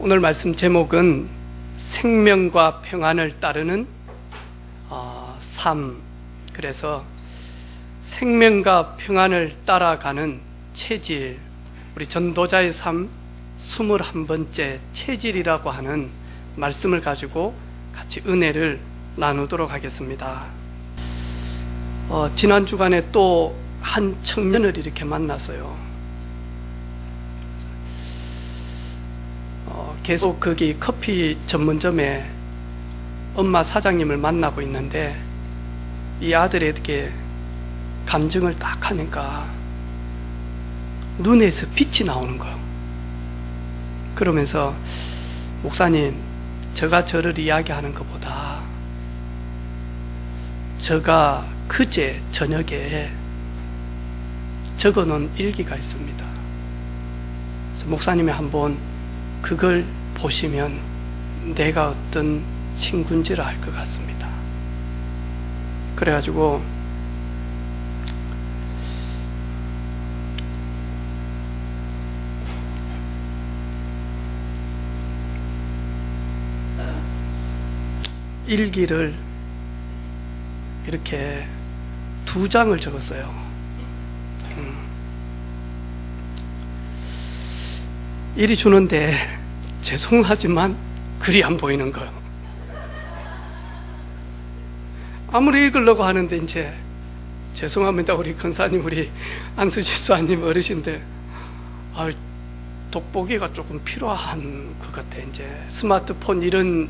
오늘 말씀 제목은 생명과 평안을 따르는 삶. 그래서 생명과 평안을 따라가는 체질, 우리 전도자의 삶 21번째 체질이라고 하는 말씀을 가지고 같이 은혜를 나누도록 하겠습니다. 지난 주간에 또 한 청년을 이렇게 만났어요. 계속 거기 커피 전문점에 엄마 사장님을 만나고 있는데 이 아들에게 간증을 딱 하니까 눈에서 빛이 나오는 거예요. 그러면서 목사님, 제가 저를 이야기하는 것보다 제가 그제 저녁에 적어놓은 일기가 있습니다. 그래서 목사님이 한번 그걸 보시면 내가 어떤 친구인지를 알 것 같습니다. 그래가지고 일기를 이렇게 2장을 적었어요. 일이 주는데 죄송하지만 글이 안 보이는 거예요. 아무리 읽으려고 하는데 이제 죄송합니다. 우리 권사님, 우리 안수 집사님 어르신들, 돋보기가 조금 필요한 것 같아. 이제 스마트폰 이런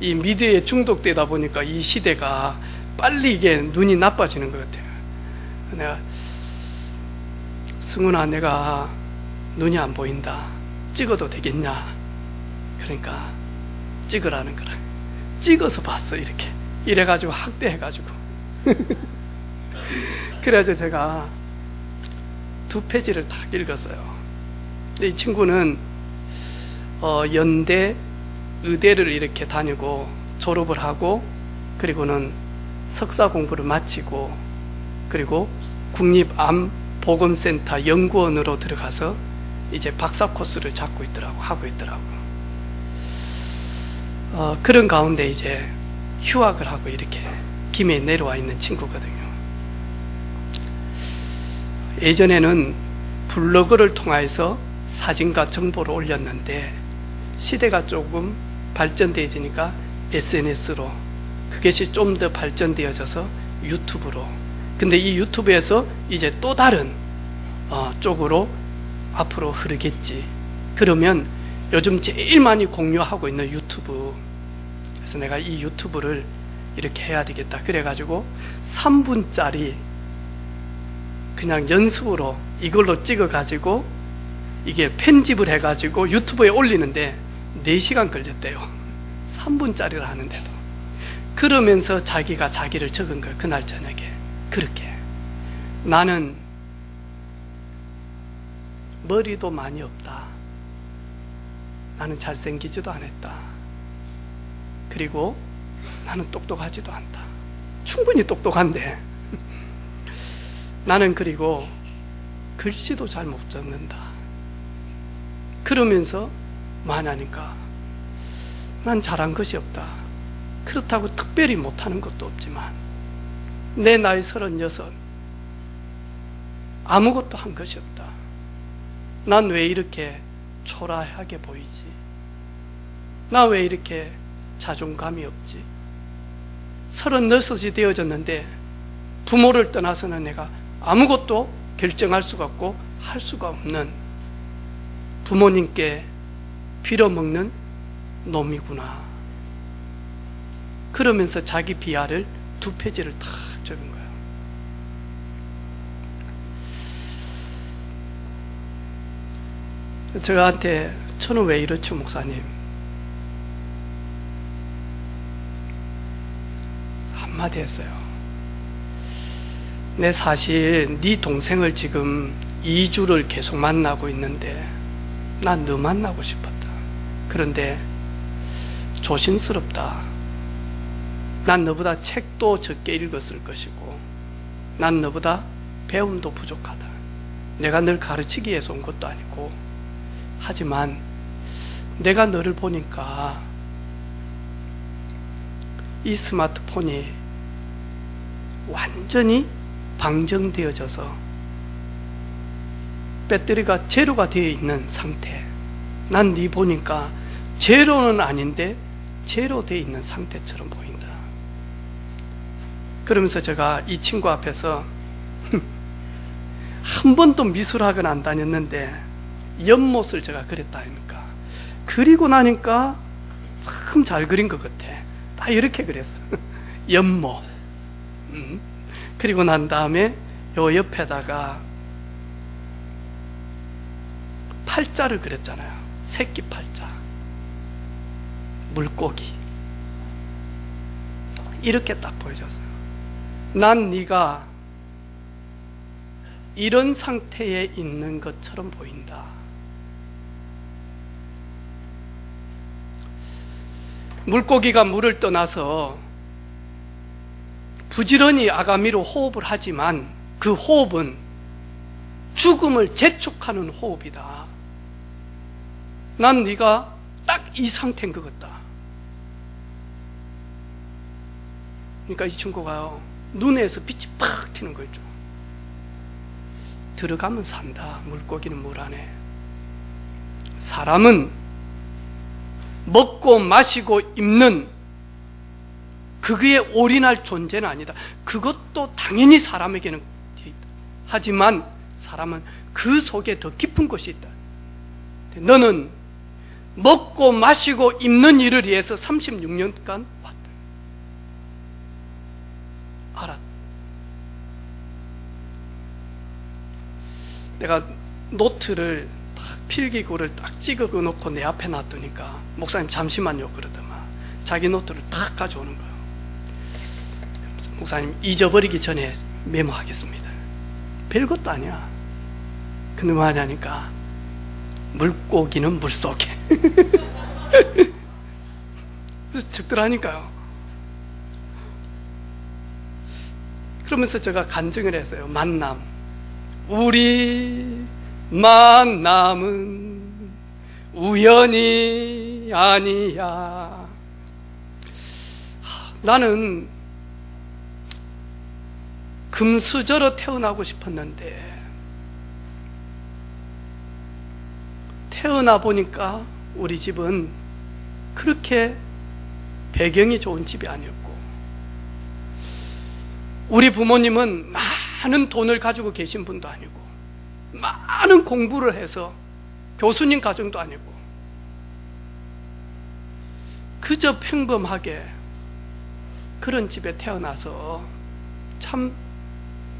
이 미디어에 중독되다 보니까 이 시대가 빨리 이게 눈이 나빠지는 것 같아요. 내가 승훈아, 내가 눈이 안 보인다. 찍어도 되겠냐? 그러니까 찍으라는 거라. 찍어서 봤어. 이렇게 이래가지고 학대해가지고 그래서 제가 2페이지를 딱 읽었어요. 근데 이 친구는 연대 의대를 이렇게 다니고 졸업을 하고 그리고는 석사 공부를 마치고 그리고 국립암보건센터 연구원으로 들어가서 이제 박사 코스를 하고 있더라고. 그런 가운데 이제 휴학을 하고 이렇게 김해에 내려와 있는 친구거든요. 예전에는 블로그를 통해서 사진과 정보를 올렸는데 시대가 조금 발전되어지니까 SNS로, 그것이 좀 더 발전되어져서 유튜브로. 근데 이 유튜브에서 이제 또 다른 쪽으로 앞으로 흐르겠지. 그러면 요즘 제일 많이 공유하고 있는 유튜브. 그래서 내가 이 유튜브를 이렇게 해야 되겠다. 그래가지고 3분짜리 그냥 연습으로 이걸로 찍어가지고 이게 편집을 해가지고 유튜브에 올리는데 4시간 걸렸대요. 3분짜리를 하는데도. 그러면서 자기가 자기를 적은 거예요. 그날 저녁에. 그렇게 나는 머리도 많이 없다. 나는 잘생기지도 않았다. 그리고 나는 똑똑하지도 않다. 충분히 똑똑한데 나는 그리고 글씨도 잘 못 적는다. 그러면서 말하니까 난 잘한 것이 없다. 그렇다고 특별히 못하는 것도 없지만 내 나이 36, 아무것도 한 것이 없다. 난 왜 이렇게 초라하게 보이지? 나 왜 이렇게 자존감이 없지? 36이 되어졌는데 부모를 떠나서는 내가 아무것도 결정할 수가 없고 할 수가 없는 부모님께 빌어먹는 놈이구나. 그러면서 자기 비하를 2페이지를 탁 적은 거예요. 저한테 저는 왜 이렇죠, 목사님? 한마디 했어요. 내 사실 네 동생을 지금 2주를 계속 만나고 있는데 난 너 만나고 싶었다. 그런데 조심스럽다. 난 너보다 책도 적게 읽었을 것이고 난 너보다 배움도 부족하다. 내가 널 가르치기 위해서 온 것도 아니고, 하지만 내가 너를 보니까 이 스마트폰이 완전히 방전되어져서 배터리가 제로가 되어 있는 상태. 난 네 보니까 제로는 아닌데 제로 되어 있는 상태처럼 보인다. 그러면서 제가 이 친구 앞에서 한 번도 미술학은 안 다녔는데 연못을 제가 그렸다 아닙니까? 그리고 나니까 참 잘 그린 것 같아. 다 이렇게 그렸어. 연못. 그리고 난 다음에 요 옆에다가 팔자를 그렸잖아요. 새끼 팔자. 물고기. 이렇게 딱 보여줬어요. 난 네가 이런 상태에 있는 것처럼 보인다. 물고기가 물을 떠나서 부지런히 아가미로 호흡을 하지만 그 호흡은 죽음을 재촉하는 호흡이다. 난 네가 딱 이 상태인 것 같다. 그러니까 이 친구가요, 눈에서 빛이 팍 튀는 거 있죠. 들어가면 산다. 물고기는 물 안에. 사람은 먹고 마시고 입는 그거에 올인할 존재는 아니다. 그것도 당연히 사람에게는 있다. 하지만 사람은 그 속에 더 깊은 것이 있다. 너는 먹고 마시고 입는 일을 위해서 36년간 왔다. 알았다. 내가 노트를 딱 필기구를 딱 찍어 놓고 내 앞에 놔두니까 목사님 잠시만요 그러더만 자기 노트를 딱 가져오는 거예요. 그래서 목사님 잊어버리기 전에 메모하겠습니다. 별것도 아니야. 근데 뭐 하냐니까 물고기는 물속에 적더라니까요. 그러면서 제가 간증을 했어요. 만남. 우리 만남은 우연이 아니야. 나는 금수저로 태어나고 싶었는데 태어나 보니까 우리 집은 그렇게 배경이 좋은 집이 아니었고, 우리 부모님은 많은 돈을 가지고 계신 분도 아니고 많은 공부를 해서 교수님 가정도 아니고 그저 평범하게 그런 집에 태어나서 참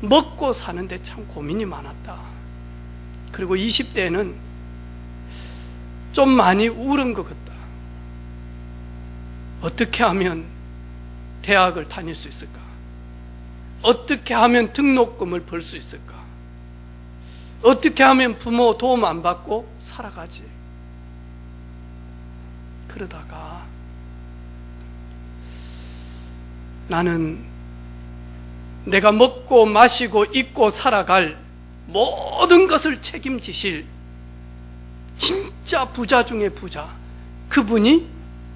먹고 사는데 참 고민이 많았다. 그리고 20대에는 좀 많이 우울한 것 같다. 어떻게 하면 대학을 다닐 수 있을까? 어떻게 하면 등록금을 벌 수 있을까? 어떻게 하면 부모 도움 안 받고 살아가지? 그러다가 나는 내가 먹고 마시고 입고 살아갈 모든 것을 책임지실 진짜 부자 중에 부자, 그분이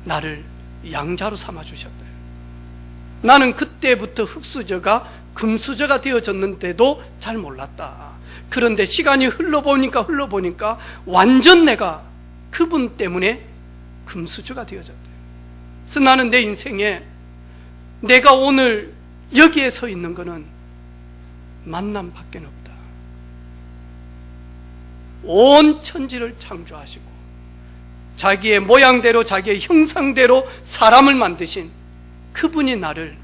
나를 양자로 삼아주셨다. 나는 그때부터 흙수저가 금수저가 되어졌는데도 잘 몰랐다. 그런데 시간이 흘러보니까 완전 내가 그분 때문에 금수저가 되어졌다. 그래서 나는 내 인생에 내가 오늘 여기에 서 있는 것은 만남밖에 없다. 온 천지를 창조하시고 자기의 모양대로 자기의 형상대로 사람을 만드신 그분이 나를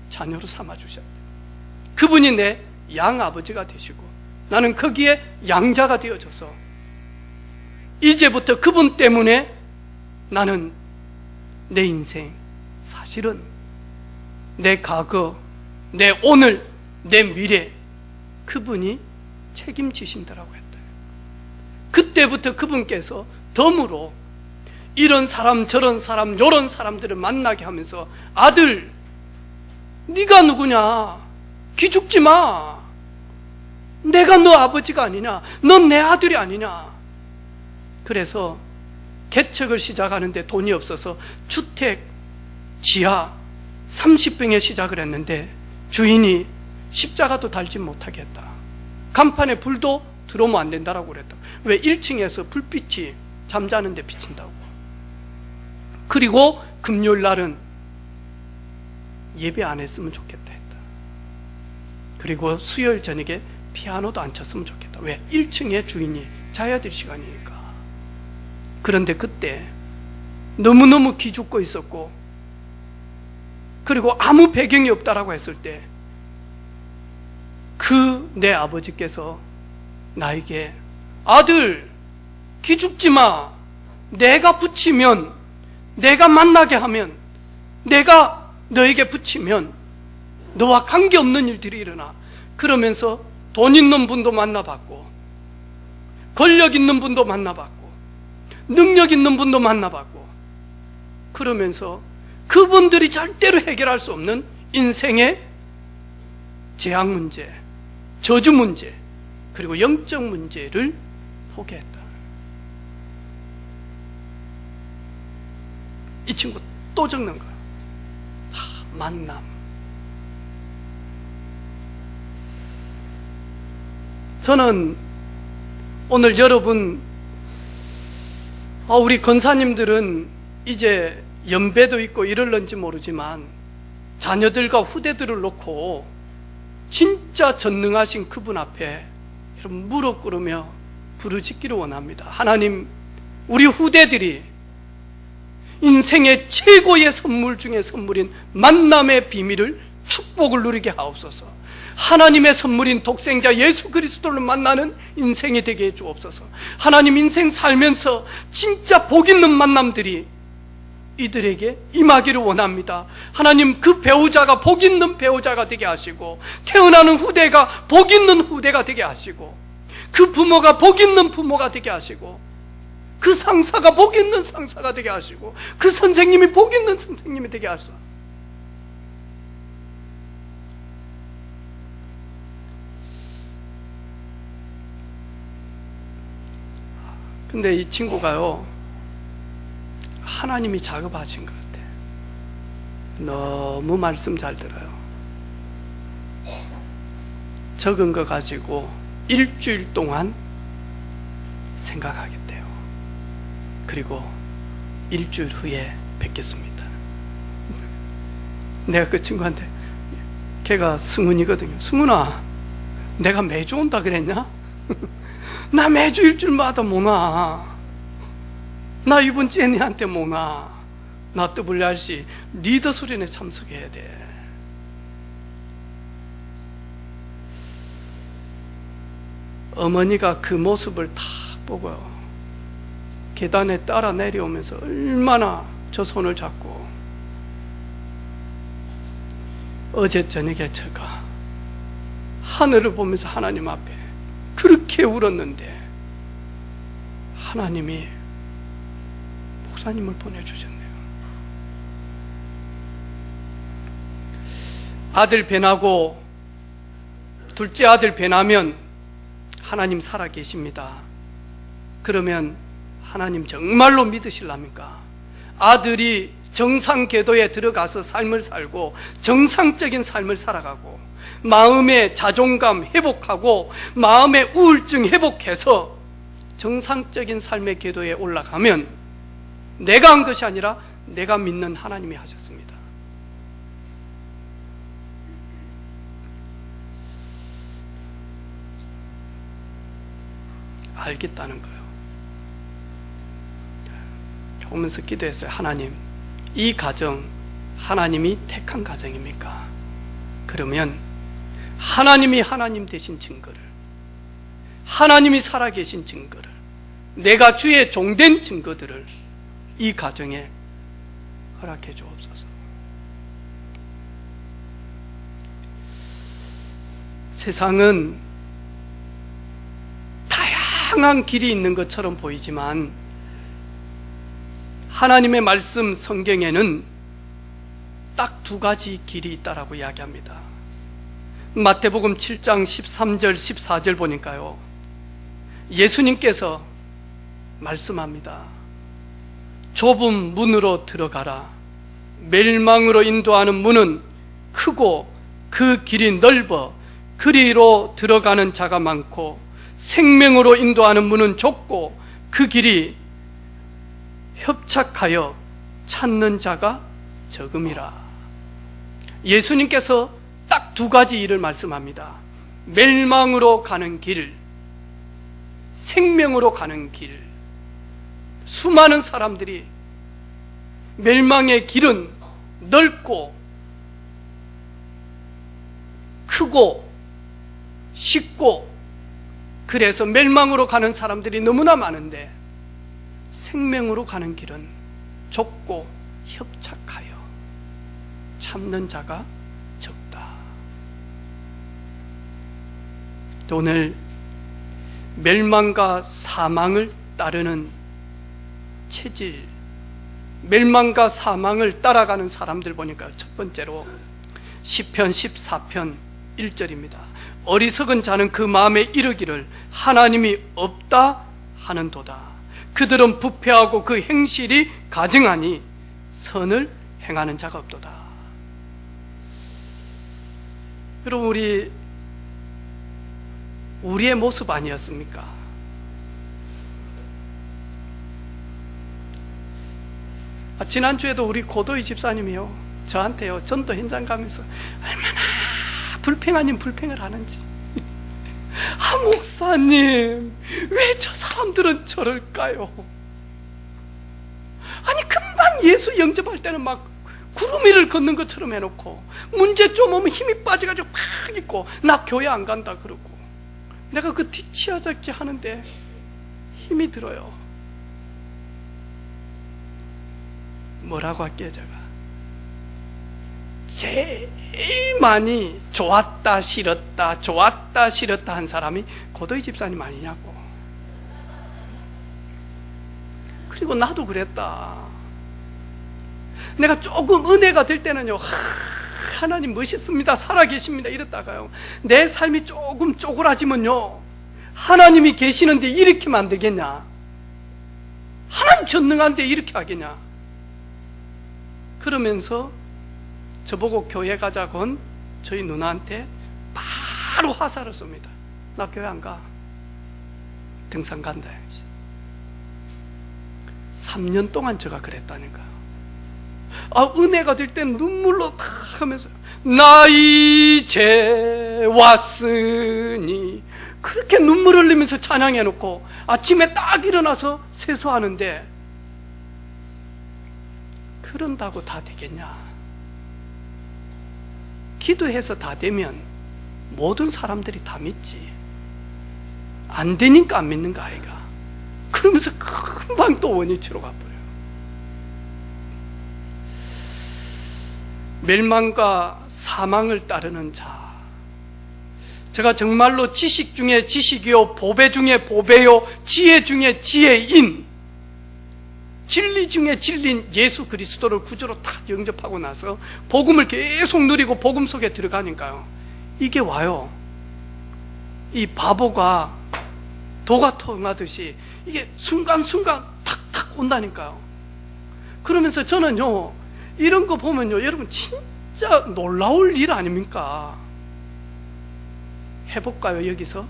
자녀로 삼아주셨다. 그분이 내 양아버지가 되시고 나는 거기에 양자가 되어져서 이제부터 그분 때문에 나는 내 인생, 사실은 내 과거, 내 오늘, 내 미래 그분이 책임지신다라고 했다. 그때부터 그분께서 덤으로 이런 사람 저런 사람 요런 사람들을 만나게 하면서 아들 네가 누구냐, 기죽지 마, 내가 너 아버지가 아니냐, 넌 내 아들이 아니냐. 그래서 개척을 시작하는데 돈이 없어서 주택 지하 30평에 시작을 했는데 주인이 십자가도 달지 못하겠다. 간판에 불도 들어오면 안 된다라고 그랬다. 왜? 1층에서 불빛이 잠자는데 비친다고. 그리고 금요일 날은 예배 안 했으면 좋겠다 했다. 그리고 수요일 저녁에 피아노도 안 쳤으면 좋겠다. 왜? 1층에 주인이 자야 될 시간이니까. 그런데 그때 너무너무 기죽고 있었고, 그리고 아무 배경이 없다라고 했을 때 그 내 아버지께서 나에게 아들 기죽지 마. 내가 붙이면, 내가 만나게 하면, 내가 너에게 붙이면 너와 관계없는 일들이 일어나. 그러면서 돈 있는 분도 만나봤고, 권력 있는 분도 만나봤고, 능력 있는 분도 만나봤고, 그러면서 그분들이 절대로 해결할 수 없는 인생의 재앙 문제, 저주 문제, 그리고 영적 문제를 포기했다. 이 친구 또 적는 거야. 만남. 저는 오늘 여러분, 우리 권사님들은 이제 연배도 있고 이럴런지 모르지만 자녀들과 후대들을 놓고 진짜 전능하신 그분 앞에 무릎 꿇으며 부르짖기를 원합니다. 하나님, 우리 후대들이 인생의 최고의 선물 중에 선물인 만남의 비밀을, 축복을 누리게 하옵소서. 하나님의 선물인 독생자 예수 그리스도를 만나는 인생이 되게 해 주옵소서. 하나님, 인생 살면서 진짜 복 있는 만남들이 이들에게 임하기를 원합니다. 하나님, 그 배우자가 복 있는 배우자가 되게 하시고, 태어나는 후대가 복 있는 후대가 되게 하시고, 그 부모가 복 있는 부모가 되게 하시고, 그 상사가 복 있는 상사가 되게 하시고, 그 선생님이 복 있는 선생님이 되게 하소서. 근데 이 친구가요, 하나님이 작업하신 것 같아. 너무 말씀 잘 들어요. 적은 거 가지고 일주일 동안 생각하겠대요. 그리고 일주일 후에 뵙겠습니다. 내가 그 친구한테, 걔가 승훈이거든요. 승훈아, 내가 매주 온다 그랬냐? 나 매주 일주일마다 못 와. 나 이번 제니한테 못 와. 나 WRC 리더 수련회 참석해야 돼. 어머니가 그 모습을 탁 보고요, 계단에 따라 내려오면서 얼마나 저 손을 잡고, 어제 저녁에 제가 하늘을 보면서 하나님 앞에 그렇게 울었는데 하나님이 목사님을 보내주셨네요. 아들 배나고, 둘째 아들 배나면 하나님 살아계십니다. 그러면 하나님 정말로 믿으실랍니까? 아들이 정상 궤도에 들어가서 삶을 살고 정상적인 삶을 살아가고 마음의 자존감 회복하고 마음의 우울증 회복해서 정상적인 삶의 궤도에 올라가면 내가 한 것이 아니라 내가 믿는 하나님이 하셨습니다. 알겠다는 거예요. 오면서 기도했어요. 하나님, 이 가정 하나님이 택한 가정입니까? 그러면 하나님이 하나님 되신 증거를, 하나님이 살아계신 증거를, 내가 주의 종된 증거들을 이 가정에 허락해 주옵소서. 세상은 다양한 길이 있는 것처럼 보이지만 하나님의 말씀 성경에는 딱 두 가지 길이 있다라고 이야기합니다. 마태복음 7장 13절 14절 보니까요, 예수님께서 말씀합니다. 좁은 문으로 들어가라. 멸망으로 인도하는 문은 크고 그 길이 넓어 그리로 들어가는 자가 많고, 생명으로 인도하는 문은 좁고 그 길이 협착하여 찾는 자가 적음이라. 예수님께서 딱 두 가지 일을 말씀합니다. 멸망으로 가는 길, 생명으로 가는 길. 수많은 사람들이 멸망의 길은 넓고 크고 쉽고, 그래서 멸망으로 가는 사람들이 너무나 많은데, 생명으로 가는 길은 좁고 협착하여 참는 자가 적다. 오늘 멸망과 사망을 따르는 체질, 멸망과 사망을 따라가는 사람들 보니까 첫 번째로 시편 14편 1절입니다. 어리석은 자는 그 마음에 이르기를 하나님이 없다 하는도다. 그들은 부패하고 그 행실이 가증하니 선을 행하는 자가 없도다. 여러분, 우리의 모습 아니었습니까? 지난주에도 우리 고도희 집사님이요, 저한테요, 전도 현장 가면서 얼마나 불평 아닌 불평을 하는지. 목사님, 왜 저 사람들은 저럴까요? 아니, 금방 예수 영접할 때는 막 구름 위를 걷는 것처럼 해놓고, 문제 좀 오면 힘이 빠져가지고 팍 있고, 나 교회 안 간다 그러고, 내가 그 뒤치어잡기 하는데 힘이 들어요. 뭐라고 할게요, 제가? 제일 많이 좋았다 싫었다 좋았다 싫었다 한 사람이 고도희 집사님 아니냐고. 그리고 나도 그랬다. 내가 조금 은혜가 될 때는요, 하나님 멋있습니다, 살아계십니다 이랬다가요, 내 삶이 조금 쪼그라지면요, 하나님이 계시는데 이렇게 하면 안 되겠냐, 하나님 전능한데 이렇게 하겠냐, 그러면서 저보고 교회 가자고 한 저희 누나한테 바로 화살을 쏩니다. 나 교회 안 가. 등산 간다. 3년 동안 제가 그랬다니까요. 은혜가 될 땐 눈물로 탁 하면서 나 이제 왔으니, 그렇게 눈물 흘리면서 찬양해놓고 아침에 딱 일어나서 세수하는데, 그런다고 다 되겠냐? 기도해서 다 되면 모든 사람들이 다 믿지. 안 되니까 안 믿는 거 아이가. 그러면서 금방 또 원위치로 가버려요. 멸망과 사망을 따르는 자, 제가 정말로 지식 중에 지식이요, 보배 중에 보배요, 지혜 중에 지혜인, 진리 중에 진리인 예수 그리스도를 구주로 딱 영접하고 나서 복음을 계속 누리고 복음 속에 들어가니까요, 이게 와요. 이 바보가 도가 통하듯이 이게 순간순간 탁탁 온다니까요. 그러면서 저는요, 이런 거 보면요, 여러분 진짜 놀라울 일 아닙니까? 해볼까요? 여기서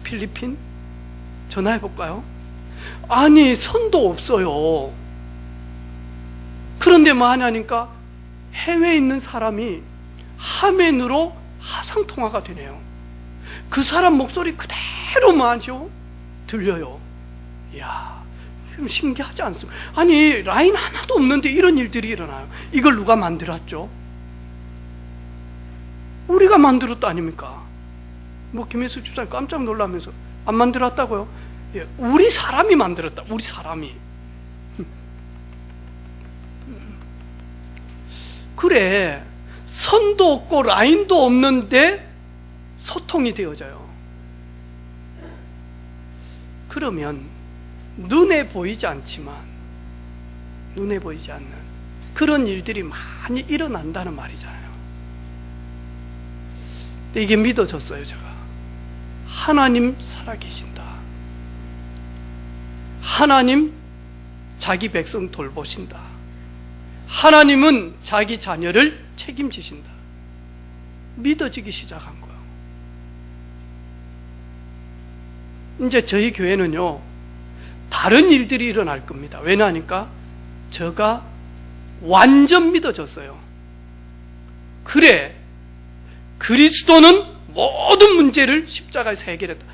필리핀 전화해볼까요? 아니, 선도 없어요. 그런데 뭐 하냐니까 해외에 있는 사람이 화면으로 화상통화가 되네요. 그 사람 목소리 그대로 뭐하죠? 들려요. 이야, 좀 신기하지 않습니까? 아니, 라인 하나도 없는데 이런 일들이 일어나요. 이걸 누가 만들었죠? 우리가 만들었다 아닙니까? 뭐 김혜수 집사님 깜짝 놀라면서 안 만들었다고요? 예, 우리 사람이 만들었다. 우리 사람이. 그래, 선도 없고 라인도 없는데 소통이 되어져요. 그러면 눈에 보이지 않지만, 눈에 보이지 않는 그런 일들이 많이 일어난다는 말이잖아요. 근데 이게 믿어졌어요. 제가 하나님 살아계신다, 하나님 자기 백성 돌보신다. 하나님은 자기 자녀를 책임지신다. 믿어지기 시작한 거예요. 이제 저희 교회는요, 다른 일들이 일어날 겁니다. 왜냐하니까 저가 완전 믿어졌어요. 그래, 그리스도는 모든 문제를 십자가에서 해결했다.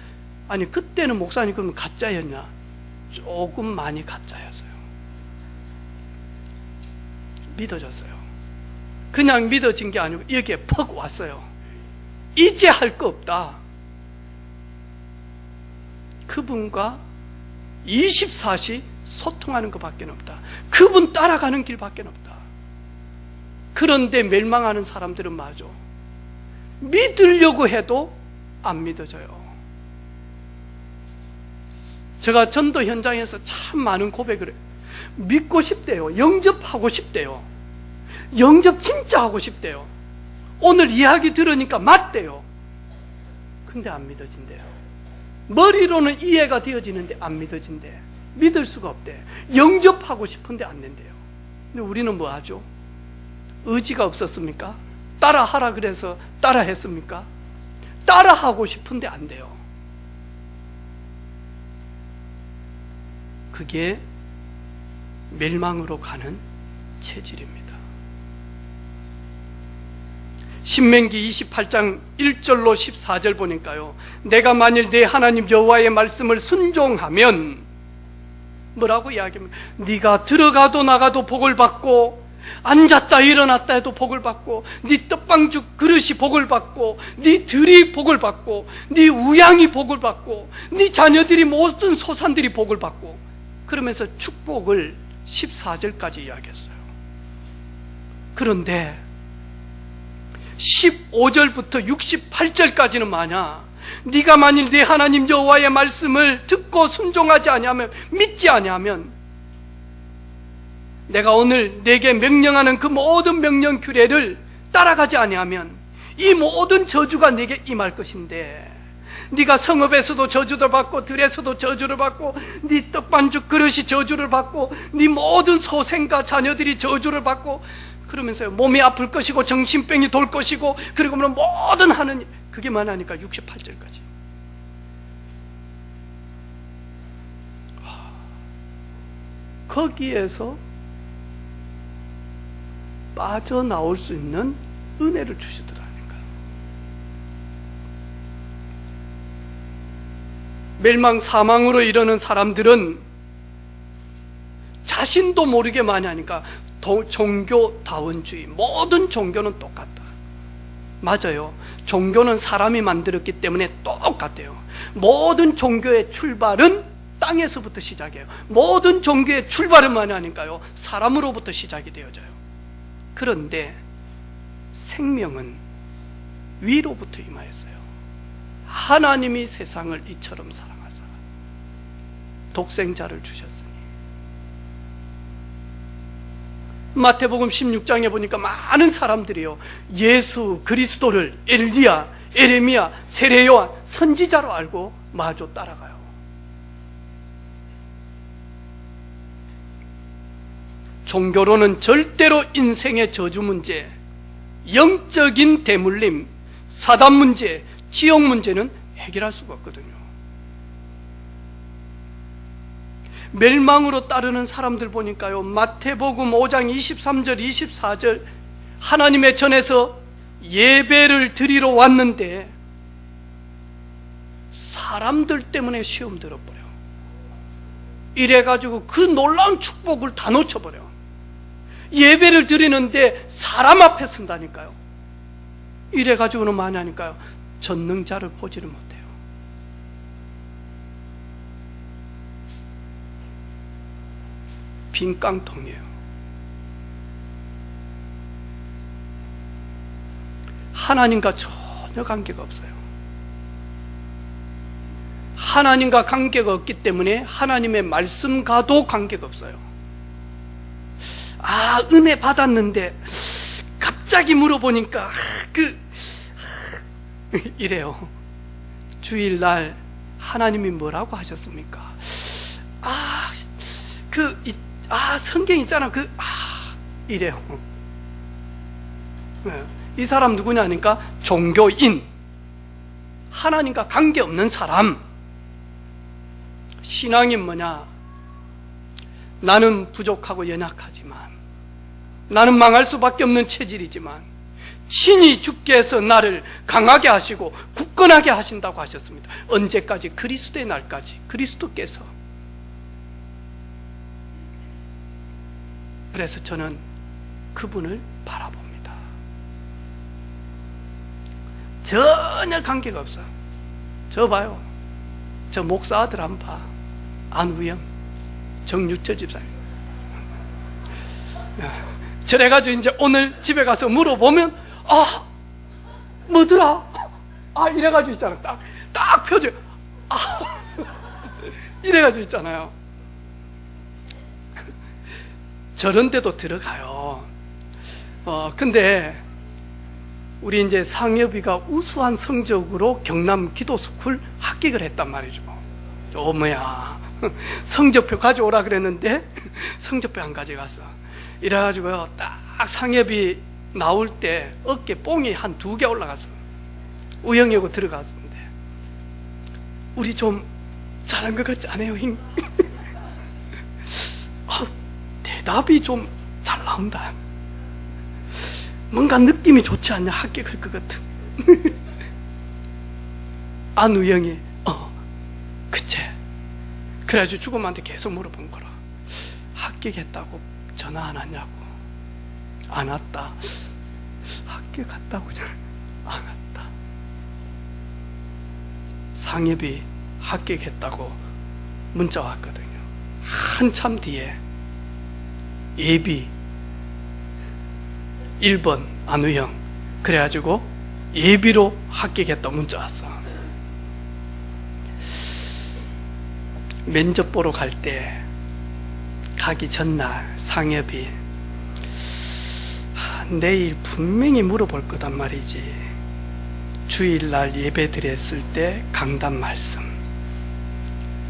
아니, 그때는 목사님 그러면 가짜였냐? 조금 많이 가짜였어요. 믿어졌어요. 그냥 믿어진 게 아니고 여기에 퍽 왔어요. 이제 할 거 없다. 그분과 24시 소통하는 것밖에 없다. 그분 따라가는 길밖에 없다. 그런데 멸망하는 사람들은 맞아. 믿으려고 해도 안 믿어져요. 제가 전도 현장에서 참 많은 고백을 해요. 믿고 싶대요. 영접하고 싶대요. 영접 진짜 하고 싶대요. 오늘 이야기 들으니까 맞대요. 근데 안 믿어진대요. 머리로는 이해가 되어지는데 안 믿어진대. 믿을 수가 없대. 영접하고 싶은데 안 된대요. 근데 우리는 뭐 하죠? 의지가 없었습니까? 따라하라 그래서 따라했습니까? 따라하고 싶은데 안 돼요. 그게 멸망으로 가는 체질입니다. 신명기 28장 1절로 14절 보니까요, 내가 만일 내 하나님 여호와의 말씀을 순종하면 뭐라고 이야기합니까? 네가 들어가도 나가도 복을 받고, 앉았다 일어났다 해도 복을 받고, 네 떡방죽 그릇이 복을 받고, 네 들이 복을 받고, 네 우양이 복을 받고, 네 자녀들이 모든 소산들이 복을 받고, 그러면서 축복을 14절까지 이야기했어요. 그런데 15절부터 68절까지는 뭐냐? 네가 만일 네 하나님 여호와의 말씀을 듣고 순종하지 아니하면, 믿지 아니하면, 내가 오늘 내게 명령하는 그 모든 명령 규례를 따라가지 아니하면 이 모든 저주가 내게 임할 것인데, 네가 성읍에서도 저주를 받고 들에서도 저주를 받고 네 떡반죽 그릇이 저주를 받고 네 모든 소생과 자녀들이 저주를 받고, 그러면서요, 몸이 아플 것이고 정신병이 돌 것이고, 그리고 모든 하는, 그게 뭐냐니까 68절까지. 거기에서 빠져나올 수 있는 은혜를 주시더라니까요. 멸망 사망으로 이르는 사람들은 자신도 모르게 많이 하니까 종교다원주의, 모든 종교는 똑같다. 맞아요. 종교는 사람이 만들었기 때문에 똑같아요. 모든 종교의 출발은 땅에서부터 시작해요. 모든 종교의 출발은 뭐냐 하니까요, 사람으로부터 시작이 되어져요. 그런데 생명은 위로부터 임하였어요. 하나님이 세상을 이처럼 사랑하사 독생자를 주셨으니. 마태복음 16장에 보니까 많은 사람들이요, 예수 그리스도를 엘리야, 에레미야, 세례요한 선지자로 알고 마저 따라가요. 종교로는 절대로 인생의 저주 문제, 영적인 대물림, 사단 문제, 지옥 문제는 해결할 수가 없거든요. 멸망으로 따르는 사람들 보니까요, 마태복음 5장 23절 24절 하나님의 전에서 예배를 드리러 왔는데 사람들 때문에 시험 들어버려. 이래가지고 그 놀라운 축복을 다 놓쳐버려. 예배를 드리는데 사람 앞에 쓴다니까요. 이래가지고는 많이 하니까요, 전능자를 보지를 못해요. 빈 깡통이에요. 하나님과 전혀 관계가 없어요. 하나님과 관계가 없기 때문에 하나님의 말씀과도 관계가 없어요. 아, 은혜 받았는데 갑자기 물어보니까 이래요. 주일날 하나님이 뭐라고 하셨습니까? 성경 있잖아. 이래요. 이 사람 누구냐 하니까 종교인, 하나님과 관계없는 사람. 신앙이 뭐냐? 나는 부족하고 연약하지만, 나는 망할 수밖에 없는 체질이지만 친히 주께서 나를 강하게 하시고 굳건하게 하신다고 하셨습니다. 언제까지? 그리스도의 날까지. 그리스도께서. 그래서 저는 그분을 바라봅니다. 전혀 관계가 없어요. 저 봐요. 저 목사 아들 한 봐. 안우영, 정유철 집사님. 저래가지고 이제 오늘 집에 가서 물어보면 뭐더라? 이래가지고 있잖아. 딱 표정. 이래가지고 있잖아요. 저런 데도 들어가요. 근데 우리 이제 상엽이가 우수한 성적으로 경남 기도스쿨 합격을 했단 말이죠. 성적표 가져오라 그랬는데 성적표 안 가져갔어. 이래가지고요, 딱 상엽이 나올 때 어깨 뽕이 한 2개 올라갔어. 우영이하고 들어갔었는데, 우리 좀 잘한 것 같지 않아요? 대답이 좀 잘 나온다. 뭔가 느낌이 좋지 않냐? 합격할 것 같은. 안우영이 그치? 그래가지고 주검한테 계속 물어본 거라. 합격했다고 전화 안 왔냐고. 안 왔다. 합격했다고 전화 안 왔다. 상엽이 합격했다고 문자 왔거든요. 한참 뒤에 예비 1번 안우영, 그래가지고 예비로 합격했다 문자 왔어. 면접 보러 갈 때, 가기 전날 상엽이 내일 분명히 물어볼 거단 말이지. 주일날 예배 드렸을 때 강단 말씀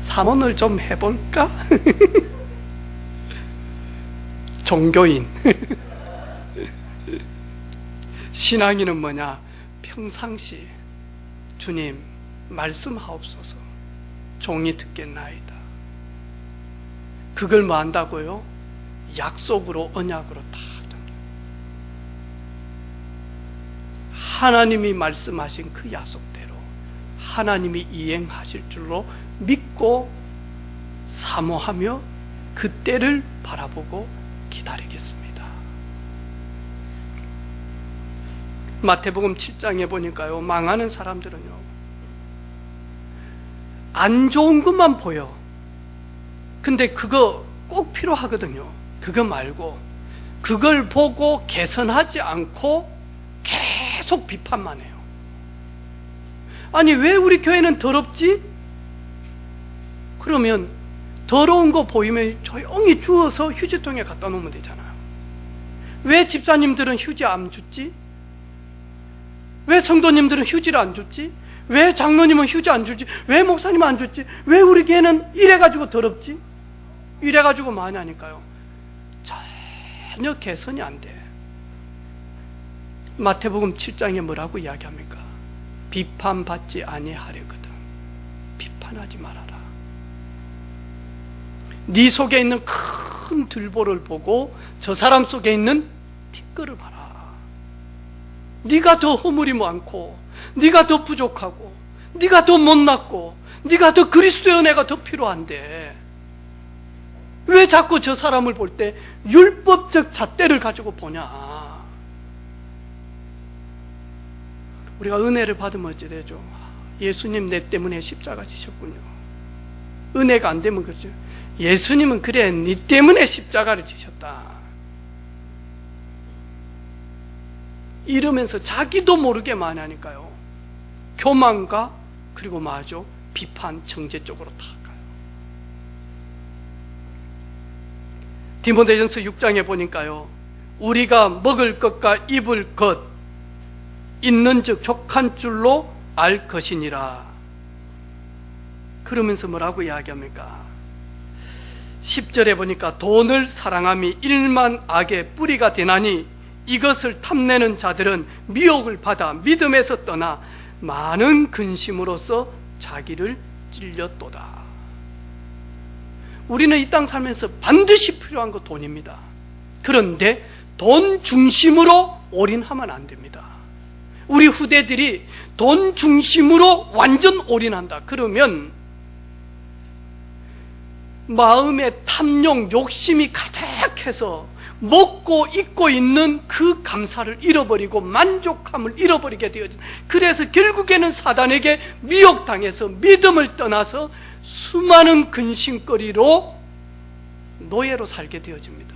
삼원을 좀 해볼까? 종교인. 신앙인은 뭐냐? 평상시 주님 말씀하옵소서, 종이 듣겠나이다. 그걸 뭐 한다고요? 약속으로, 언약으로 다 하나님이 말씀하신 그 약속대로 하나님이 이행하실 줄로 믿고 사모하며 그때를 바라보고 기다리겠습니다. 마태복음 7장에 보니까요, 망하는 사람들은요, 안 좋은 것만 보여. 근데 그거 꼭 필요하거든요. 그거 말고 그걸 보고 개선하지 않고 계속 비판만 해요. 아니, 왜 우리 교회는 더럽지? 그러면 더러운 거 보이면 조용히 주워서 휴지통에 갖다 놓으면 되잖아요. 왜 집사님들은 휴지 안 줬지? 왜 성도님들은 휴지를 안 줬지? 왜 장로님은 휴지 안 주지? 왜 목사님은 안 줬지? 왜 우리 교회는 이래가지고 더럽지? 이래가지고 많이 하니까요, 전혀 개선이 안 돼. 마태복음 7장에 뭐라고 이야기합니까? 비판받지 아니하려거든. 비판하지 말아라. 네 속에 있는 큰 들보를 보고 저 사람 속에 있는 티끌을 봐라. 네가 더 허물이 많고, 네가 더 부족하고, 네가 더 못났고, 네가 더 그리스도의 은혜가 더 필요한데 왜 자꾸 저 사람을 볼 때 율법적 잣대를 가지고 보냐? 우리가 은혜를 받으면 어찌 되죠? 예수님 내 때문에 십자가 지셨군요. 은혜가 안 되면 그렇죠. 예수님은 그래, 네 때문에 십자가를 지셨다. 이러면서 자기도 모르게 많이 하니까요, 교만과 그리고 뭐하죠? 비판, 정죄 쪽으로 다 가요. 디모데전서 6장에 보니까요, 우리가 먹을 것과 입을 것 있는즉 족한 줄로 알 것이니라. 그러면서 뭐라고 이야기합니까? 10절에 보니까 돈을 사랑함이 일만 악의 뿌리가 되나니 이것을 탐내는 자들은 미혹을 받아 믿음에서 떠나 많은 근심으로써 자기를 찔렸도다. 우리는 이 땅 살면서 반드시 필요한 거 돈입니다. 그런데 돈 중심으로 올인하면 안 됩니다. 우리 후대들이 돈 중심으로 완전 올인한다. 그러면 마음의 탐욕, 욕심이 가득해서 먹고 입고 있는 그 감사를 잃어버리고 만족함을 잃어버리게 되어진다. 그래서 결국에는 사단에게 미혹당해서 믿음을 떠나서 수많은 근심거리로 노예로 살게 되어집니다.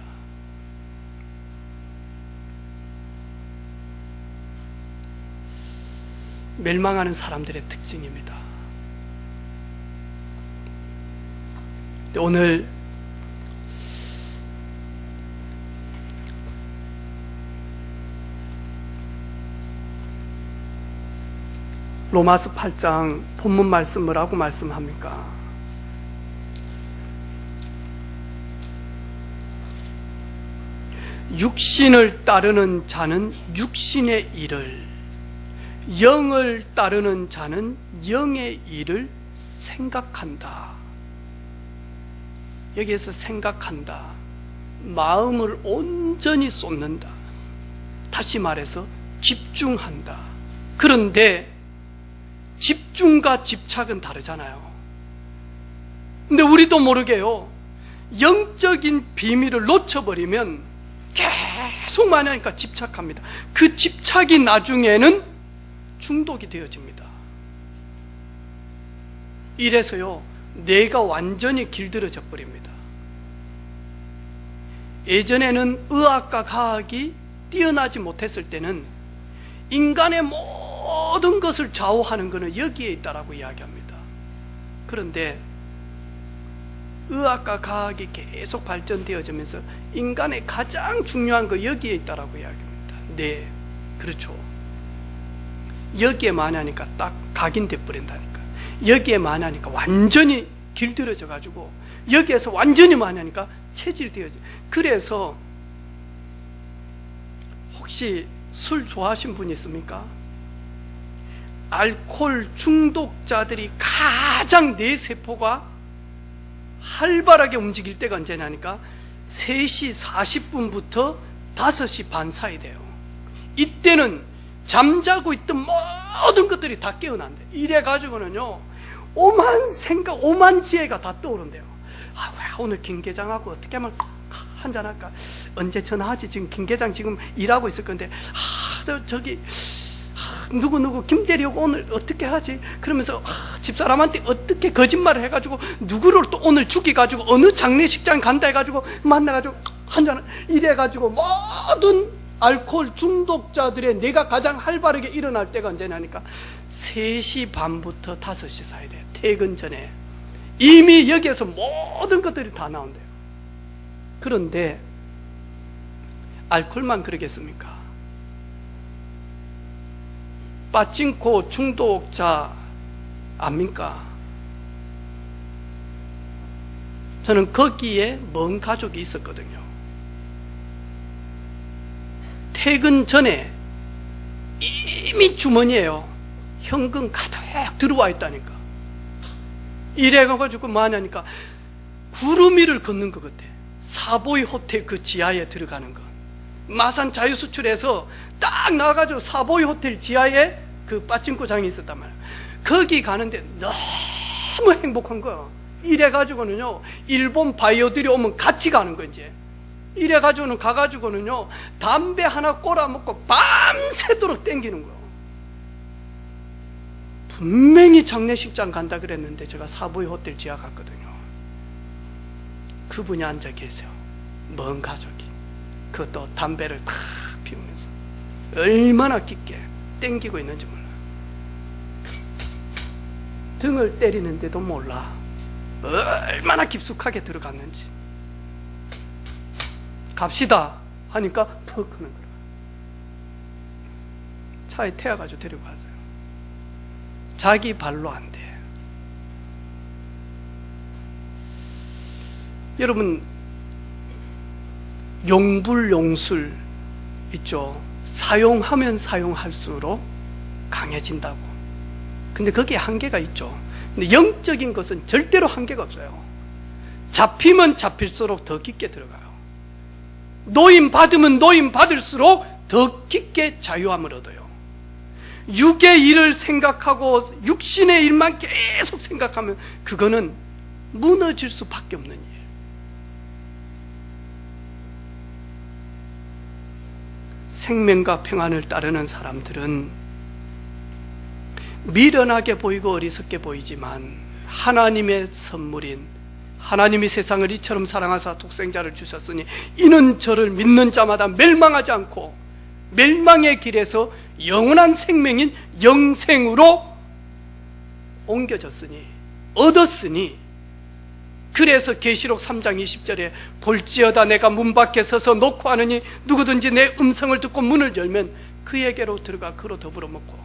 멸망하는 사람들의 특징입니다. 오늘 로마서 8장 본문 말씀 뭐라고 말씀합니까? 육신을 따르는 자는 육신의 일을, 영을 따르는 자는 영의 일을 생각한다. 여기에서 생각한다, 마음을 온전히 쏟는다. 다시 말해서 집중한다. 그런데 집중과 집착은 다르잖아요. 근데 우리도 모르게요, 영적인 비밀을 놓쳐버리면 계속 많이 하니까 집착합니다. 그 집착이 나중에는 중독이 되어집니다. 이래서요, 뇌가 완전히 길들어져 버립니다. 예전에는 의학과 과학이 뛰어나지 못했을 때는 인간의 모든 것을 좌우하는 것은 여기에 있다라고 이야기합니다. 그런데 의학과 과학이 계속 발전되어지면서 인간의 가장 중요한 거 여기에 있다라고 이야기합니다. 네, 그렇죠. 여기에 많이 하니까 딱 각인돼 버린다니까. 여기에 많이 하니까 완전히 길들여져 가지고 여기에서 완전히 많이 하니까 체질되어져. 그래서 혹시 술 좋아하신 분 있습니까? 알코올 중독자들이 가장 뇌 세포가 활발하게 움직일 때가 언제냐니까 3시 40분부터 5시 반 사이 돼요. 이때는 잠자고 있던 모든 것들이 다 깨어난대. 이래 가지고는요, 오만 생각, 오만 지혜가 다 떠오른대요. 아, 오늘 김 계장하고 어떻게 하면 한잔할까? 언제 전화하지? 지금 김 계장 지금 일하고 있을 건데, 저기 누구 김대리하고 오늘 어떻게 하지? 그러면서 집사람한테 어떻게 거짓말을 해가지고 누구를 또 오늘 죽여가지고 어느 장례식장 간다 해가지고 만나가지고 한잔 이래가지고 모든 알코올 중독자들의 뇌가 가장 활발하게 일어날 때가 언제냐니까 3시 반부터 5시 사이 돼요. 퇴근 전에 이미 여기에서 모든 것들이 다 나온대요. 그런데 알코올만 그러겠습니까? 빠찡코 중독자 압니까? 저는 거기에 먼 가족이 있었거든요. 퇴근 전에 이미 주머니에요, 현금 가득 들어와 있다니까. 이래가지고 뭐 하냐니까 구름 위를 걷는 것 같아. 사보이 호텔 그 지하에 들어가는 거. 마산 자유수출에서 딱 나가가지고 사보이 호텔 지하에 그 빠찡코장이 있었단 말이야. 거기 가는데 너무 행복한 거야. 이래가지고는요, 일본 바이어들이 오면 같이 가는 거. 이제 이래가지고는 가가지고는요, 담배 하나 꼬라먹고 밤새도록 땡기는 거야. 분명히 장례식장 간다 그랬는데 제가 사보이 호텔 지하 갔거든요. 그분이 앉아 계세요. 먼 가족이. 그것도 담배를 탁 피우면서 얼마나 깊게 땡기고 있는지 몰라. 등을 때리는데도 몰라 얼마나 깊숙하게 들어갔는지. 갑시다 하니까 턱 하는 거야. 차에 태워가지고 데리고 가세요. 자기 발로 안 돼. 여러분, 용불용술 있죠. 사용하면 사용할수록 강해진다고. 근데 거기에 한계가 있죠. 근데 영적인 것은 절대로 한계가 없어요. 잡히면 잡힐수록 더 깊게 들어가요. 노임 받으면 노임 받을수록 더 깊게 자유함을 얻어요. 육의 일을 생각하고 육신의 일만 계속 생각하면 그거는 무너질 수밖에 없는 일. 생명과 평안을 따르는 사람들은 미련하게 보이고 어리석게 보이지만 하나님의 선물인, 하나님이 세상을 이처럼 사랑하사 독생자를 주셨으니 이는 저를 믿는 자마다 멸망하지 않고 멸망의 길에서 영원한 생명인 영생으로 옮겨졌으니, 얻었으니, 그래서 계시록 3장 20절에 볼지어다 내가 문 밖에 서서 놓고 하느니 누구든지 내 음성을 듣고 문을 열면 그에게로 들어가 그로 더불어 먹고,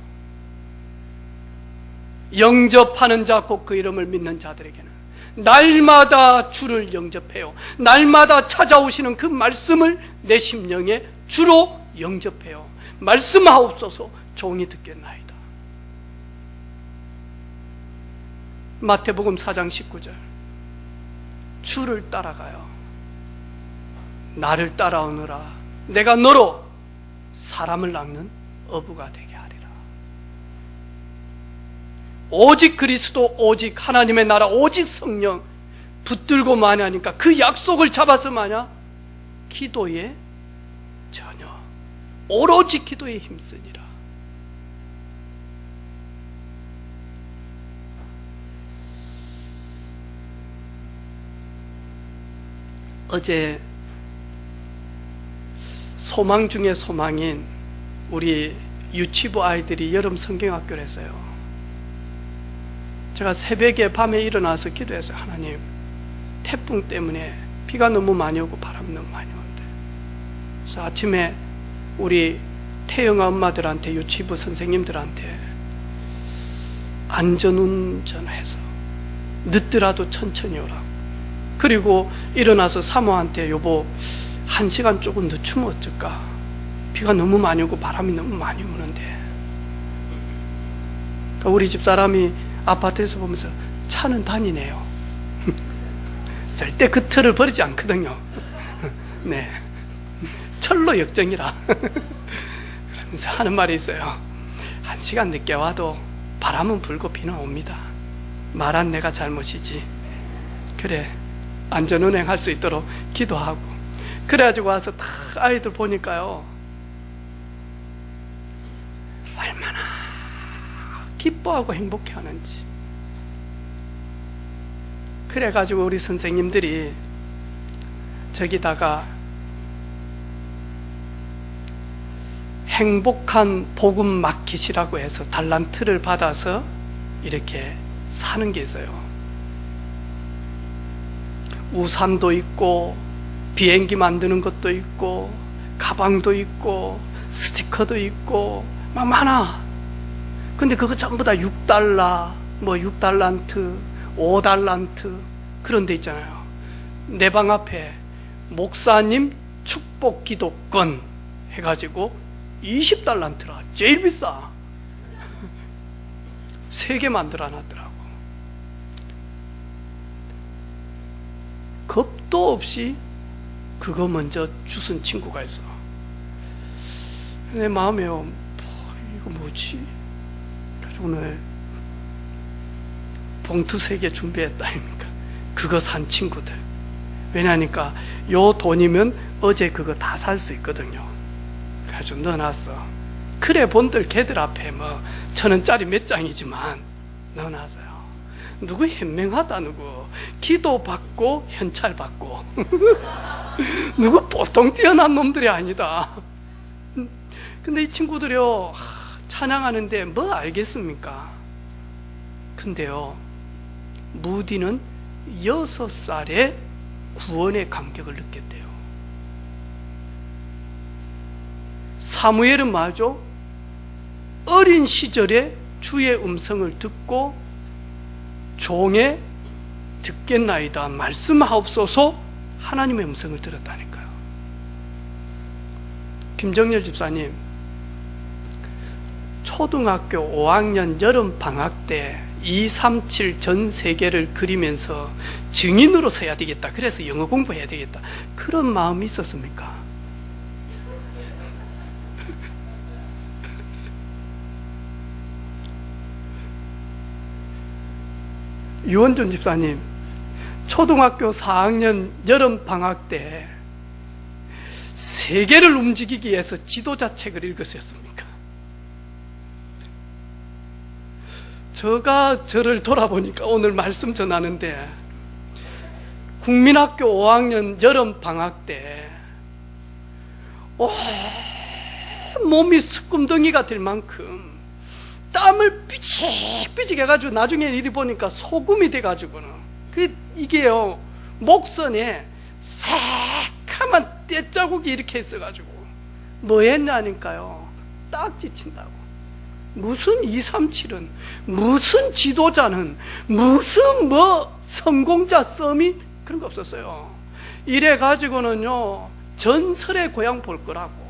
영접하는 자 곧 그 이름을 믿는 자들에게는 날마다 주를 영접해요. 날마다 찾아오시는 그 말씀을 내 심령에 주로 영접해요. 말씀하옵소서 종이 듣겠나이다. 마태복음 4장 19절, 주를 따라가요. 나를 따라오느라 내가 너로 사람을 낚는 어부가 되게 하리라. 오직 그리스도, 오직 하나님의 나라, 오직 성령 붙들고 마냐니까 그 약속을 잡아서 마냐? 기도에 전혀 오로지 기도에 힘쓰니라. 어제 소망 중에 소망인 우리 유치부 아이들이 여름 성경학교를 했어요. 제가 새벽에 밤에 일어나서 기도했어요. 하나님, 태풍 때문에 비가 너무 많이 오고 바람 너무 많이 오는데, 그래서 아침에 우리 태영아 엄마들한테, 유치부 선생님들한테 안전운전해서 늦더라도 천천히 오라고, 그리고 일어나서 사모한테 여보 1시간 조금 늦추면 어쩔까? 비가 너무 많이 오고 바람이 너무 많이 오는데. 그러니까 우리 집사람이 아파트에서 보면서 차는 다니네요. 절대 그 틀을 버리지 않거든요. 네, 철로 역정이라. 그러면서 하는 말이 있어요. 1시간 늦게 와도 바람은 불고 비는 옵니다. 말한 내가 잘못이지. 그래, 안전운행 할 수 있도록 기도하고. 그래가지고 와서 다 아이들 보니까요, 얼마나 기뻐하고 행복해하는지. 그래가지고 우리 선생님들이 저기다가 행복한 복음 마켓이라고 해서 달란트를 받아서 이렇게 사는 게 있어요. 우산도 있고 비행기 만드는 것도 있고 가방도 있고 스티커도 있고 막 많아. 근데 그거 전부 다 6달러, 뭐 6달란트, 5달란트 그런 데 있잖아요. 내 방 앞에 목사님 축복 기도권 해가지고 20달란트라. 제일 비싸. 3개 만들어 놨더라고. 겁도 없이 그거 먼저 주선 친구가 있어. 내 마음에 이거 뭐지? 그래서 오늘 봉투 3개 준비했다 아닙니까? 그거 산 친구들. 왜냐니까 요 돈이면 어제 그거 다 살 수 있거든요. 그래서 넣어놨어. 그래 본들 걔들 앞에 뭐 1,000원짜리 몇 장이지만 넣어놨어요. 누구 현명하다, 누구 기도 받고 현찰 받고 누구 보통 뛰어난 놈들이 아니다. 근데 이 친구들이요, 찬양하는데 뭐 알겠습니까? 근데요, 무디는 6살에 구원의 감격을 느꼈대요. 사무엘은 말이죠, 어린 시절에 주의 음성을 듣고 종에 듣겠나이다 말씀하옵소서 하나님의 음성을 들었다니까요. 김정열 집사님, 초등학교 5학년 여름 방학 때 237 전 세계를 그리면서 증인으로 서야 되겠다, 그래서 영어 공부해야 되겠다, 그런 마음이 있었습니까? 유원준 집사님, 초등학교 4학년 여름 방학 때 세계를 움직이기 위해서 지도자 책을 읽으셨습니까? 제가 저를 돌아보니까 오늘 말씀 전하는데, 국민학교 5학년 여름 방학 때 몸이 스꿈덩이가 될 만큼 땀을 삐직삐직 해가지고 나중에 이리 보니까 소금이 돼가지고는 이게요, 목선에 새카만 떼자국이 이렇게 있어가지고 뭐 했냐니까요, 딱지 친다고. 무슨 237은, 무슨 지도자는, 무슨 뭐 성공자 서밋, 그런 거 없었어요. 이래 가지고는요, 전설의 고향 볼 거라고.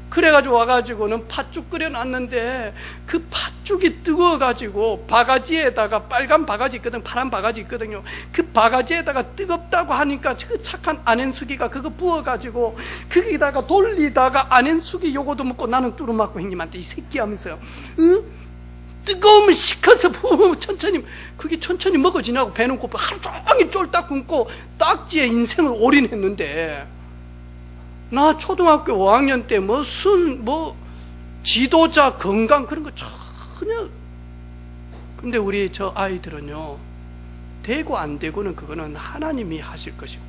그래가지고 와가지고는 팥죽 끓여놨는데 그 팥죽이 뜨거워가지고 바가지에다가, 빨간 바가지 있거든, 파란 바가지 있거든요. 그 바가지에다가 뜨겁다고 하니까 그 착한 아낸숙이가 그거 부어가지고 거기다가 돌리다가 아낸숙이 요거도 먹고 나는 뚜루마고 형님한테 이 새끼 하면서, 응? 뜨거우면 식혀서 천천히, 그게 천천히 먹어지냐고, 배는 고파 하루 종일 쫄딱 굶고 딱지에 인생을 올인했는데, 나 초등학교 5학년 때 무슨 지도자 건강 그런 거 전혀. 근데 우리 저 아이들은요, 되고 안 되고는 그거는 하나님이 하실 것이고,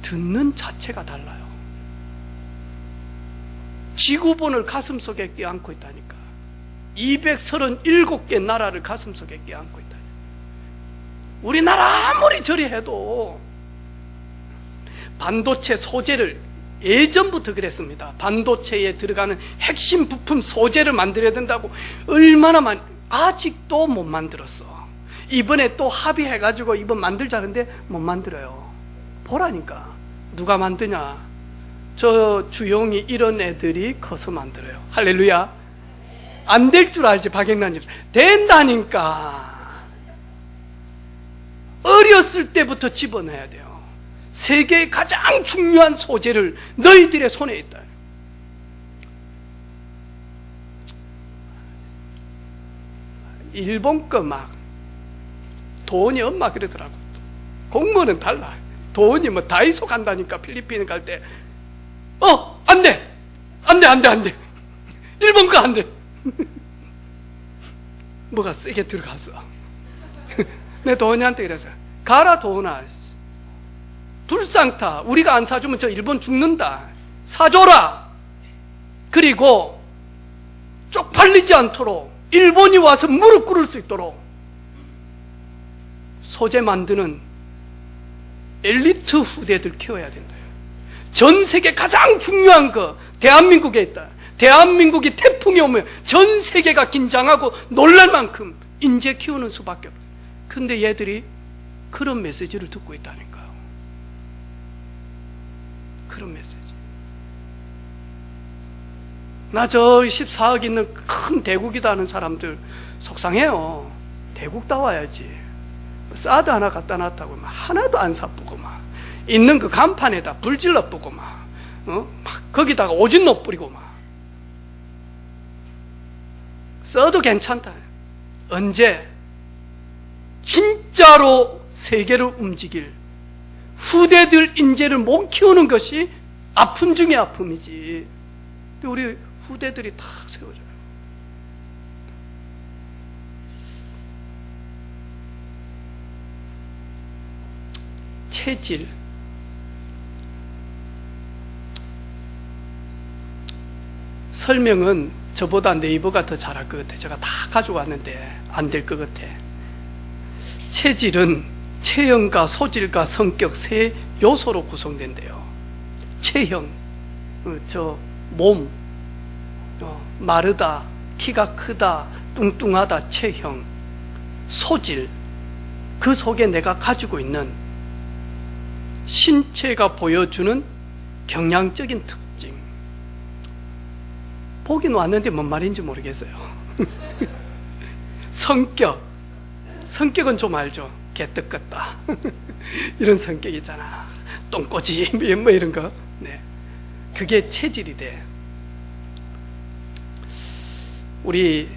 듣는 자체가 달라요. 지구본을 가슴속에 껴안고 있다니까. 237개 나라를 가슴속에 껴안고 있다니까. 우리나라 아무리 저리 해도 반도체 소재를, 예전부터 그랬습니다. 반도체에 들어가는 핵심 부품 소재를 만들어야 된다고 얼마나 아직도 못 만들었어. 이번에 또 합의해가지고 이번 만들자, 근데 못 만들어요. 보라니까. 누가 만드냐? 저 주용이 이런 애들이 커서 만들어요. 할렐루야. 안 될 줄 알지, 박영란 집. 된다니까. 어렸을 때부터 집어넣어야 돼요. 세계의 가장 중요한 소재를 너희들의 손에 있다. 일본 거 막 돈이 엄마 그러더라고. 공무원은 달라. 돈이 뭐 다이소 간다니까. 필리핀 갈 때 안 돼, 안 돼, 안 돼, 안 돼. 일본 거 안 돼. 뭐가 세게 들어갔어. 내 돈이한테 그래서, 가라 돈아, 불쌍타, 우리가 안 사주면 저 일본 죽는다, 사줘라. 그리고 쪽팔리지 않도록 일본이 와서 무릎 꿇을 수 있도록 소재 만드는 엘리트 후대들 키워야 된다. 전 세계 가장 중요한 거 대한민국에 있다. 대한민국이 태풍이 오면 전 세계가 긴장하고 놀랄 만큼 인재 키우는 수밖에 없어요. 근데 얘들이 그런 메시지를 듣고 있다니까요. 그런 메시지. 나 저 14억 있는 큰 대국이다 하는 사람들 속상해요. 대국 따와야지. 사드 하나 갖다 놨다고 막 하나도 안 사쁘고 막 있는 그 간판에다 불질러 뿌고 막 거기다가 오진로 뿌리고 막 써도 괜찮다. 언제 진짜로 세계를 움직일 후대들 인재를 못 키우는 것이 아픔 중에 아픔이지. 우리 후대들이 다 세워져요. 체질, 설명은 저보다 네이버가 더 잘할 것 같아. 제가 다 가져왔는데 안 될 것 같아. 체질은 체형과 소질과 성격 세 요소로 구성된대요. 체형, 몸, 마르다, 키가 크다, 뚱뚱하다, 체형. 소질, 그 속에 내가 가지고 있는 신체가 보여주는 경향적인 특징. 보긴 왔는데 뭔 말인지 모르겠어요. 성격은 좀 알죠. 개떡 같다. 이런 성격이잖아. 똥꼬지 뭐 이런 거. 네. 그게 체질이 돼. 우리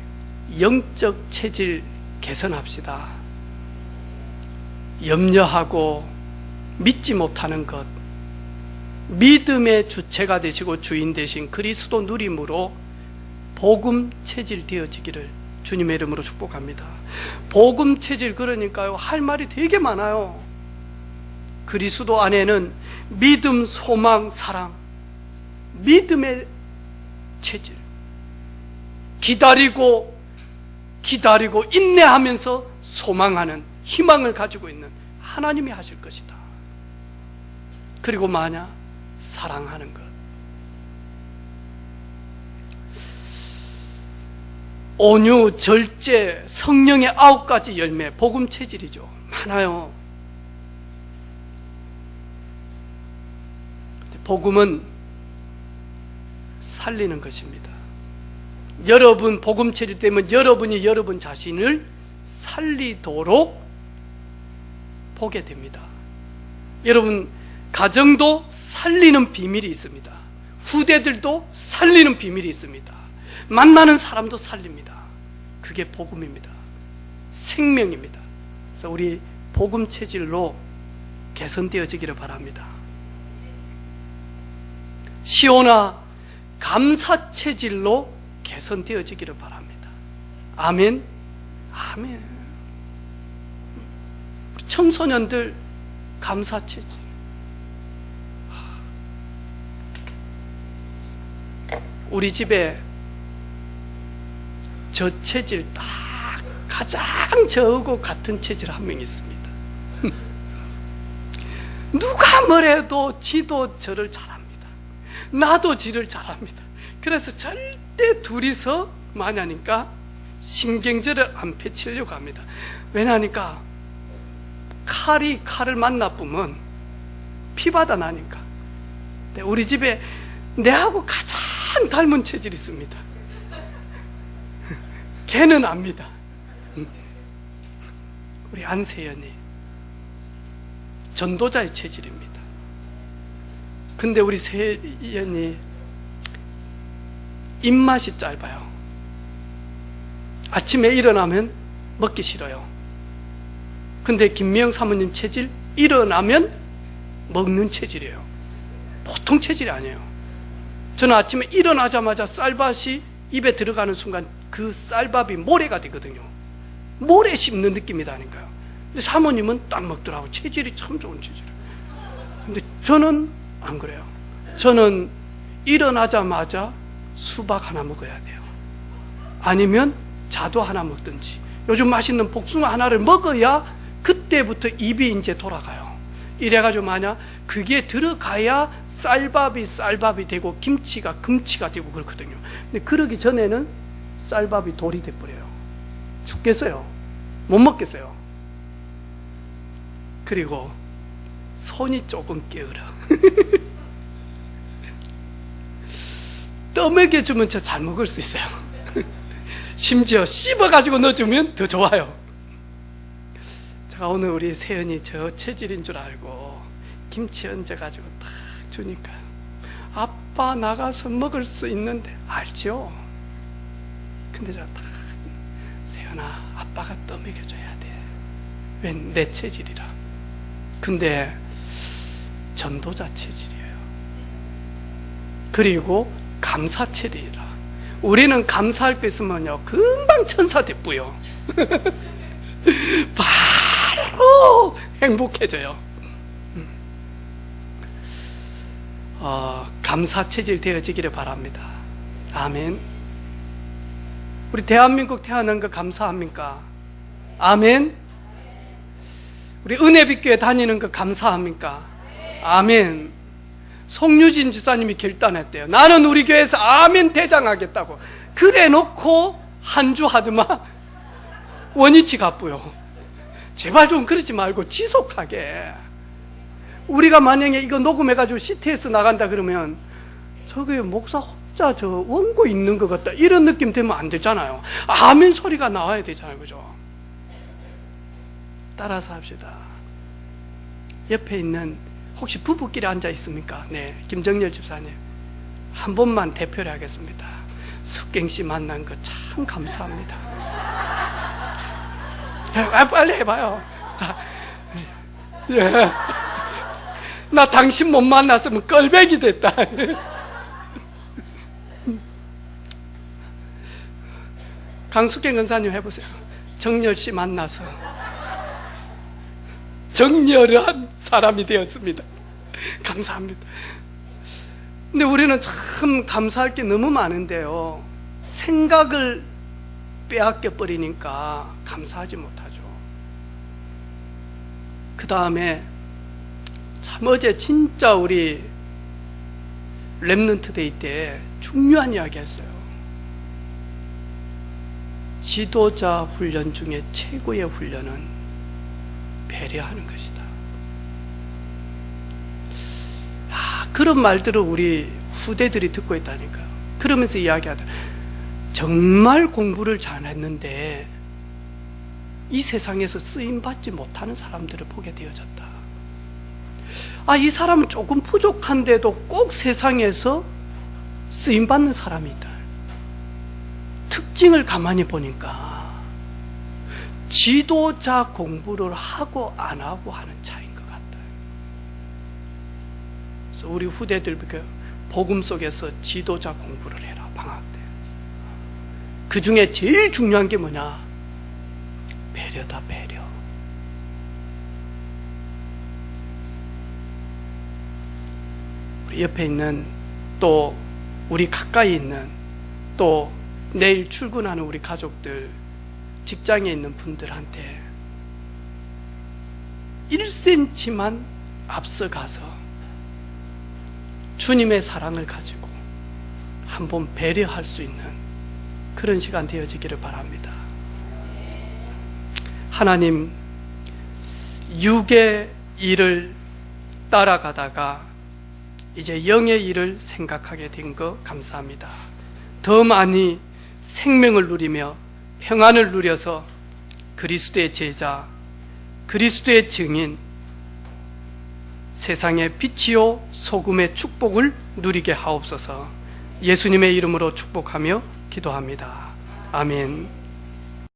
영적 체질 개선합시다. 염려하고 믿지 못하는 것, 믿음의 주체가 되시고 주인 되신 그리스도 누림으로 복음 체질 되어지기를 주님의 이름으로 축복합니다. 복음 체질, 그러니까요, 할 말이 되게 많아요. 그리스도 안에는 믿음, 소망, 사랑, 믿음의 체질, 기다리고 인내하면서 소망하는, 희망을 가지고 있는 하나님이 하실 것이다. 그리고 만약 사랑하는 것, 온유, 절제, 성령의 9가지 열매, 복음 체질이죠. 많아요. 복음은 살리는 것입니다. 여러분 복음 체질 때문에 여러분이 여러분 자신을 살리도록 보게 됩니다. 여러분 가정도 살리는 비밀이 있습니다. 후대들도 살리는 비밀이 있습니다. 만나는 사람도 살립니다. 그게 복음입니다. 생명입니다. 그래서 우리 복음 체질로 개선되어지기를 바랍니다. 시온아, 감사 체질로 개선되어지기를 바랍니다. 아멘. 아멘. 청소년들 감사 체질. 우리 집에 저 체질 딱 가장 저하고 같은 체질 한 명 있습니다. 누가 뭐래도 지도 저를 잘합니다. 나도 지를 잘합니다. 그래서 절대 둘이서 뭐냐니까 신경절을 안 펼치려고 합니다. 왜냐하니까 칼이 칼을 만나보면 피바다 나니까. 우리 집에 내하고 가장 닮은 체질이 있습니다. 걔는 압니다. 우리 안세연이 전도자의 체질입니다. 근데 우리 세연이 입맛이 짧아요. 아침에 일어나면 먹기 싫어요. 근데 김미영 사모님 체질, 일어나면 먹는 체질이에요. 보통 체질이 아니에요. 저는 아침에 일어나자마자 쌀밥이 입에 들어가는 순간 그 쌀밥이 모래가 되거든요. 모래 씹는 느낌이다니까요. 근데 사모님은 딱 먹더라고. 체질이 참 좋은 체질이에요. 근데 저는 안 그래요. 저는 일어나자마자 수박 하나 먹어야 돼요. 아니면 자두 하나 먹든지. 요즘 맛있는 복숭아 하나를 먹어야 그때부터 입이 이제 돌아가요. 이래가지고 만약 그게 들어가야 쌀밥이 되고 김치가 금치가 되고 그렇거든요. 근데 그러기 전에는 쌀밥이 돌이 돼버려요. 죽겠어요. 못 먹겠어요. 그리고 손이 조금 게으러. 떠먹여주면 저 잘 먹을 수 있어요. 심지어 씹어가지고 넣어주면 더 좋아요. 제가 오늘 우리 세연이 저 체질인 줄 알고 김치 얹어가지고 딱 주니까 아빠 나가서 먹을 수 있는데 알죠? 근데 제가 딱 세연아 아빠가 떠먹여줘야 돼. 왜? 내 체질이라. 근데 전도자 체질이에요. 그리고 감사 체질이라. 우리는 감사할 거 있으면요 금방 천사 됐고요. 바로 행복해져요. 감사 체질 되어지기를 바랍니다. 아멘. 우리 대한민국 태어난 거 감사합니까? 아멘. 우리 은혜빛교회 다니는 거 감사합니까? 아멘. 송유진 지사님이 결단했대요. 나는 우리 교회에서 아멘 대장하겠다고. 그래 놓고 한 주 하더만 원위치 갚고요. 제발 좀 그러지 말고 지속하게. 우리가 만약에 이거 녹음해가지고 CT에서 나간다 그러면 저게 목사 혼자 저 원고 있는 것 같다 이런 느낌 되면 안 되잖아요. 아멘 소리가 나와야 되잖아요. 그죠? 따라서 합시다. 옆에 있는 혹시 부부끼리 앉아 있습니까? 네, 김정열 집사님 한 번만 대표를 하겠습니다. 숙갱씨 만난 거 참 감사합니다. 빨리 해봐요. 자, 예. 나 당신 못 만났으면 껄백이 됐다. 강숙경 권사님 해보세요. 정열씨 만나서 정열한 사람이 되었습니다. 감사합니다. 근데 우리는 참 감사할 게 너무 많은데요, 생각을 빼앗겨 버리니까 감사하지 못하죠. 그 다음에 참 어제 진짜 우리 렘넌트 데이 때 중요한 이야기 했어요. 지도자 훈련 중에 최고의 훈련은 배려하는 것이다. 그런 말들을 우리 후대들이 듣고 있다니까요. 그러면서 이야기하다. 정말 공부를 잘했는데 이 세상에서 쓰임받지 못하는 사람들을 보게 되어졌다. 이 사람은 조금 부족한데도 꼭 세상에서 쓰임받는 사람이 있다. 특징을 가만히 보니까 지도자 공부를 하고 안 하고 하는 차이인 것 같아요. 그래서 우리 후대들 복음 속에서 지도자 공부를 해라, 방학 때. 그 중에 제일 중요한 게 뭐냐? 배려다, 배려. 우리 옆에 있는, 또 우리 가까이 있는, 또 내일 출근하는 우리 가족들, 직장에 있는 분들한테 1cm만 앞서가서 주님의 사랑을 가지고 한번 배려할 수 있는 그런 시간 되어지기를 바랍니다. 하나님, 육의 일을 따라가다가 이제 영의 일을 생각하게 된 거 감사합니다. 더 많이 생명을 누리며 평안을 누려서 그리스도의 제자, 그리스도의 증인, 세상의 빛이요 소금의 축복을 누리게 하옵소서. 예수님의 이름으로 축복하며 기도합니다. 아멘.